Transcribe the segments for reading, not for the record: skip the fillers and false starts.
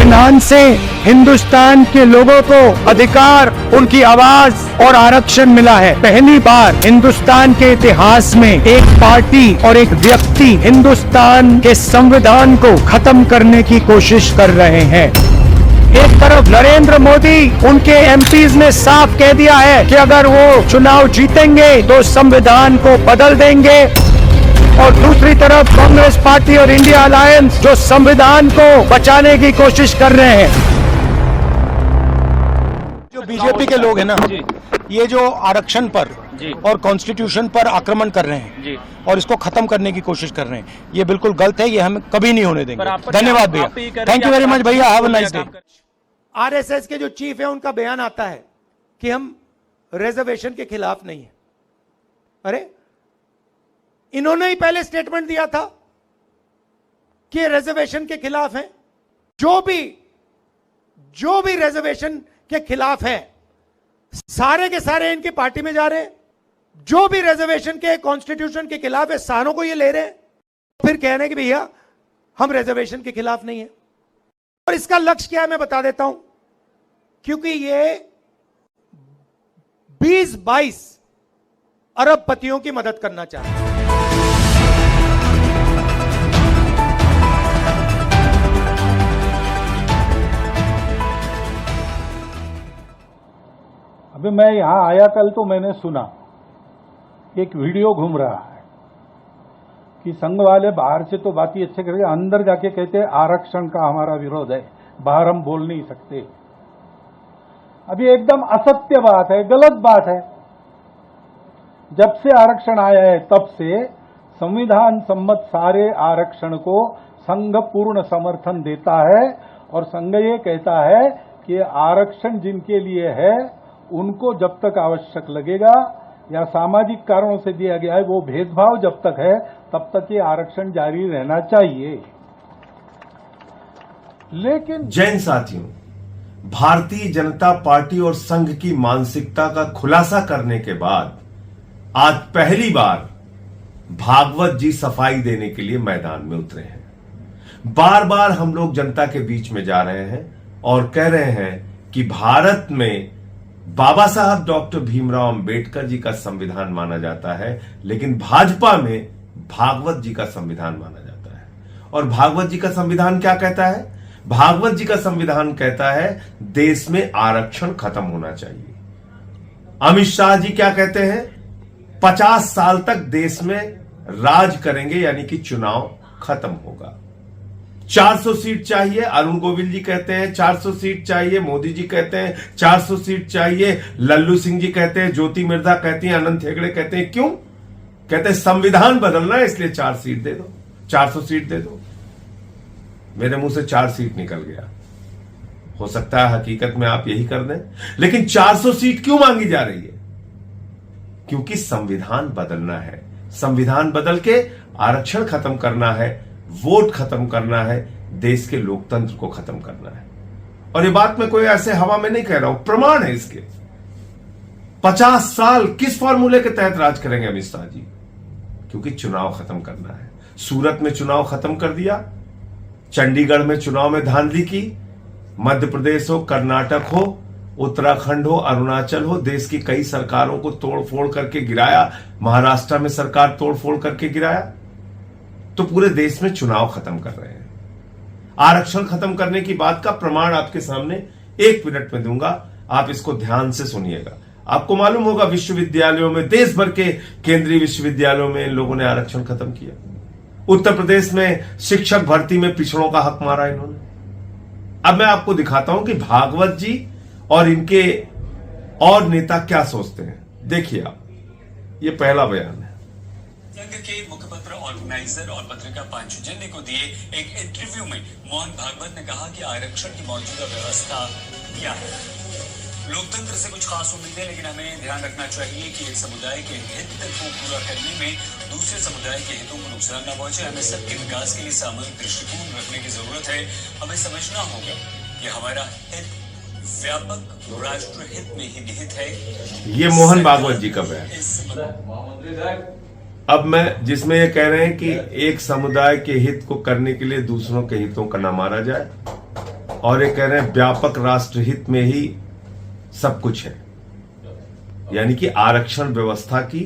संविधान से हिंदुस्तान के लोगों को अधिकार, उनकी आवाज और आरक्षण मिला है। पहली बार हिंदुस्तान के इतिहास में एक पार्टी और एक व्यक्ति हिंदुस्तान के संविधान को खत्म करने की कोशिश कर रहे हैं। एक तरफ नरेंद्र मोदी, उनके एमपीज ने साफ कह दिया है कि अगर वो चुनाव जीतेंगे तो संविधान को बदल देंगे, और दूसरी तरफ कांग्रेस पार्टी और इंडिया अलायंस जो संविधान को बचाने की कोशिश कर रहे हैं। जो बीजेपी के लोग हैं ना, ये जो आरक्षण पर और कॉन्स्टिट्यूशन पर आक्रमण कर रहे हैं और इसको खत्म करने की कोशिश कर रहे हैं, ये बिल्कुल गलत है। ये हम कभी नहीं होने देंगे। धन्यवाद भैया, थैंक यू वेरी मच भैया, have a nice day. RSS के जो चीफ है उनका बयान आता है कि हम रिजर्वेशन के खिलाफ नहीं है। अरे इन्होंने ही पहले स्टेटमेंट दिया था कि रिजर्वेशन के खिलाफ है। जो भी रिजर्वेशन के खिलाफ है, सारे के सारे इनकी पार्टी में जा रहे हैं। जो भी रिजर्वेशन के कॉन्स्टिट्यूशन के खिलाफ है, सारों को ये ले रहे हैं, फिर कह रहे हैं कि भैया हम रिजर्वेशन के खिलाफ नहीं है। और इसका लक्ष्य क्या है मैं बता देता हूं, क्योंकि ये 20-22 अरबपतियों की मदद करना चाहते हैं। अभी मैं यहां आया कल तो मैंने सुना एक वीडियो घूम रहा है कि संघ वाले बाहर से तो बात ही अच्छे करके अंदर जाके कहते हैं आरक्षण का हमारा विरोध है, बाहर हम बोल नहीं सकते। अभी एकदम असत्य बात है, गलत बात है। जब से आरक्षण आया है तब से संविधान सम्मत सारे आरक्षण को संघ पूर्ण समर्थन देता है, और संघ ये कहता है कि आरक्षण जिनके लिए है उनको जब तक आवश्यक लगेगा या सामाजिक कारणों से दिया गया है, वो भेदभाव जब तक है तब तक ये आरक्षण जारी रहना चाहिए। लेकिन जैन साथियों, भारतीय जनता पार्टी और संघ की मानसिकता का खुलासा करने के बाद आज पहली बार भागवत जी सफाई देने के लिए मैदान में उतरे हैं। बार बार हम लोग जनता के बीच में जा रहे हैं और कह रहे हैं कि भारत में बाबा साहब डॉक्टर भीमराव अंबेडकर जी का संविधान माना जाता है, लेकिन भाजपा में भागवत जी का संविधान माना जाता है। और भागवत जी का संविधान क्या कहता है? भागवत जी का संविधान कहता है देश में आरक्षण खत्म होना चाहिए। अमित शाह जी क्या कहते हैं? 50 साल तक देश में राज करेंगे, यानी कि चुनाव खत्म होगा। 400 सीट चाहिए, अरुण गोविल जी कहते हैं 400 सीट चाहिए, मोदी जी कहते हैं 400 सीट चाहिए, लल्लू सिंह जी कहते हैं, ज्योति मिर्धा कहती हैं, अनंत हेगड़े कहते हैं। क्यों? कहते हैं संविधान बदलना है, इसलिए 4 सीट दे दो, 400 सीट दे दो। मेरे मुंह से 4 सीट निकल गया। हो सकता है हकीकत में आप यही कर दें, लेकिन 400 सीट क्यों मांगी जा रही है? क्योंकि संविधान बदलना है। संविधान बदल के आरक्षण खत्म करना है, वोट खत्म करना है, देश के लोकतंत्र को खत्म करना है। और ये बात मैं कोई ऐसे हवा में नहीं कह रहा हूं, प्रमाण है इसके। 50 साल किस फॉर्मूले के तहत राज करेंगे अमित शाह जी? क्योंकि चुनाव खत्म करना है। सूरत में चुनाव खत्म कर दिया, चंडीगढ़ में चुनाव में धांधली की, मध्य प्रदेश हो, कर्नाटक हो, उत्तराखंड हो, अरुणाचल हो, देश की कई सरकारों को तोड़फोड़ करके गिराया, महाराष्ट्र में सरकार तोड़फोड़ करके गिराया। तो पूरे देश में चुनाव खत्म कर रहे हैं। आरक्षण खत्म करने की बात का प्रमाण आपके सामने 1 मिनट में दूंगा, आप इसको ध्यान से सुनिएगा। आपको मालूम होगा विश्वविद्यालयों में, देश भर के केंद्रीय विश्वविद्यालयों में इन लोगों ने आरक्षण खत्म किया। उत्तर प्रदेश में शिक्षक भर्ती में पिछड़ों का हक मारा इन्होंने। अब मैं आपको दिखाता हूं कि भागवत जी और इनके और नेता क्या सोचते हैं। देखिए आप, ये पहला बयान है। संघ के मुखपत्र ऑर्गेनाइजर और पत्रिका पांचजन्य को दिए एक इंटरव्यू में मोहन भागवत ने कहा कि आरक्षण की मौजूदा व्यवस्था क्या है। लोकतंत्र से कुछ खास उम्मीदें, लेकिन हमें ध्यान रखना चाहिए कि एक समुदाय के हित को पूरा करने में दूसरे समुदाय के हितों को नुकसान न पहुंचे। हमें सबके विकास के लिए सामूहिक दृष्टिकोण रखने की जरूरत है। हमें समझना होगा कि हमारा हित व्यापक राष्ट्र हित में ही निहित है। ये मोहन भागवत जी का बयान। अब मैं जिसमें ये कह रहे हैं कि एक समुदाय के हित को करने के लिए दूसरों के हितों का न मारा जाए, और ये कह रहे हैं व्यापक राष्ट्रहित में ही सब कुछ है, यानी कि आरक्षण व्यवस्था की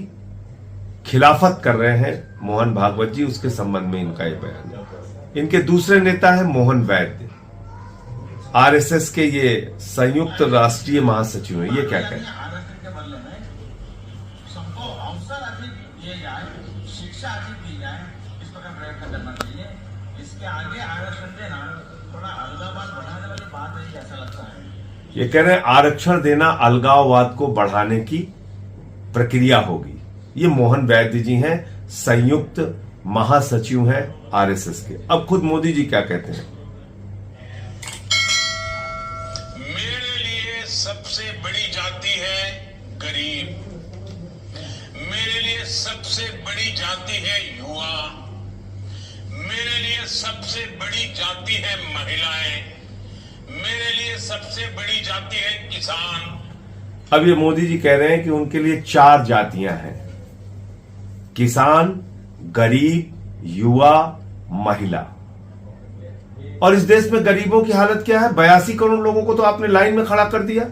खिलाफत कर रहे हैं मोहन भागवत जी। उसके संबंध में इनका ये बयान है। इनके दूसरे नेता है मोहन वैद्य, आरएसएस के ये संयुक्त राष्ट्रीय महासचिव हैं। ये क्या कहें? आरक्षण के बदले में सबको अवसर अधिक दिए जाए, शिक्षा अधिक दी जाए, इस प्रकार प्रयत्न करना चाहिए। इसके आगे आरक्षण देना थोड़ा अलगाववाद बढ़ाने वाली बात है, ऐसा लगता है। ये कह रहे हैं आरक्षण देना अलगाववाद को बढ़ाने की प्रक्रिया होगी। ये मोहन वैद्य जी हैं, संयुक्त महासचिव हैं आरएसएस के। अब खुद मोदी जी क्या कहते हैं? मेरे लिए सबसे बड़ी जाति है गरीब, मेरे लिए सबसे बड़ी जाति है युवा, मेरे लिए सबसे बड़ी जाति है महिलाएं, मेरे लिए सबसे बड़ी जाति है किसान। अब ये मोदी जी कह रहे हैं कि उनके लिए 4 जातियां हैं, किसान, गरीब, युवा, महिला। और इस देश में गरीबों की हालत क्या है? 82 करोड़ लोगों को तो आपने लाइन में खड़ा कर दिया।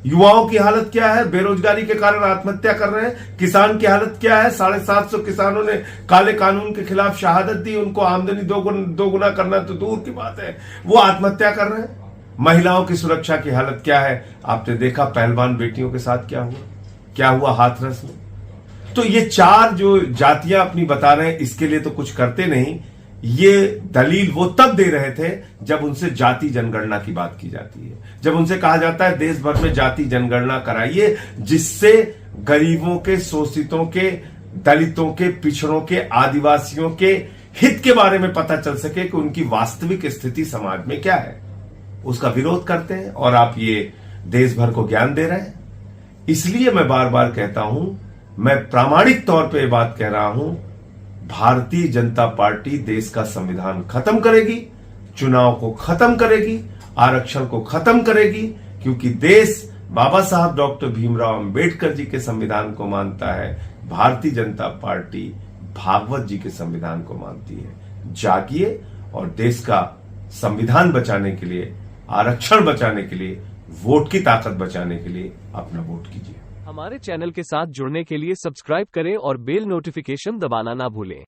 युवाओं की हालत क्या है? बेरोजगारी के कारण आत्महत्या कर रहे हैं। किसान की हालत क्या है? 750 किसानों ने काले कानून के खिलाफ शहादत दी। उनको आमदनी दोगुना करना तो दूर की बात है, वो आत्महत्या कर रहे हैं। महिलाओं की सुरक्षा की हालत क्या है? आपने देखा पहलवान बेटियों के साथ क्या हुआ हाथरस में। तो ये 4 जो जातियां अपनी बता रहे हैं, इसके लिए तो कुछ करते नहीं। ये दलील वो तब दे रहे थे जब उनसे जाति जनगणना की बात की जाती है, जब उनसे कहा जाता है देश भर में जाति जनगणना कराइए, जिससे गरीबों के, शोषितों के, दलितों के, पिछड़ों के, आदिवासियों के हित के बारे में पता चल सके कि उनकी वास्तविक स्थिति समाज में क्या है। उसका विरोध करते हैं और आप ये देश भर को ज्ञान दे रहे हैं। इसलिए मैं बार बार कहता हूं, मैं प्रामाणिक तौर पे बात कह रहा हूं, भारतीय जनता पार्टी देश का संविधान खत्म करेगी, चुनाव को खत्म करेगी, आरक्षण को खत्म करेगी, क्योंकि देश बाबा साहब डॉक्टर भीमराव अंबेडकर जी के संविधान को मानता है। भारतीय जनता पार्टी भागवत जी के संविधान को मानती है। जागिए और देश का संविधान बचाने के लिए, आरक्षण बचाने के लिए, वोट की ताकत बचाने के लिए अपना वोट कीजिए। हमारे चैनल के साथ जुड़ने के लिए सब्सक्राइब करें और बेल नोटिफिकेशन दबाना ना भूलें।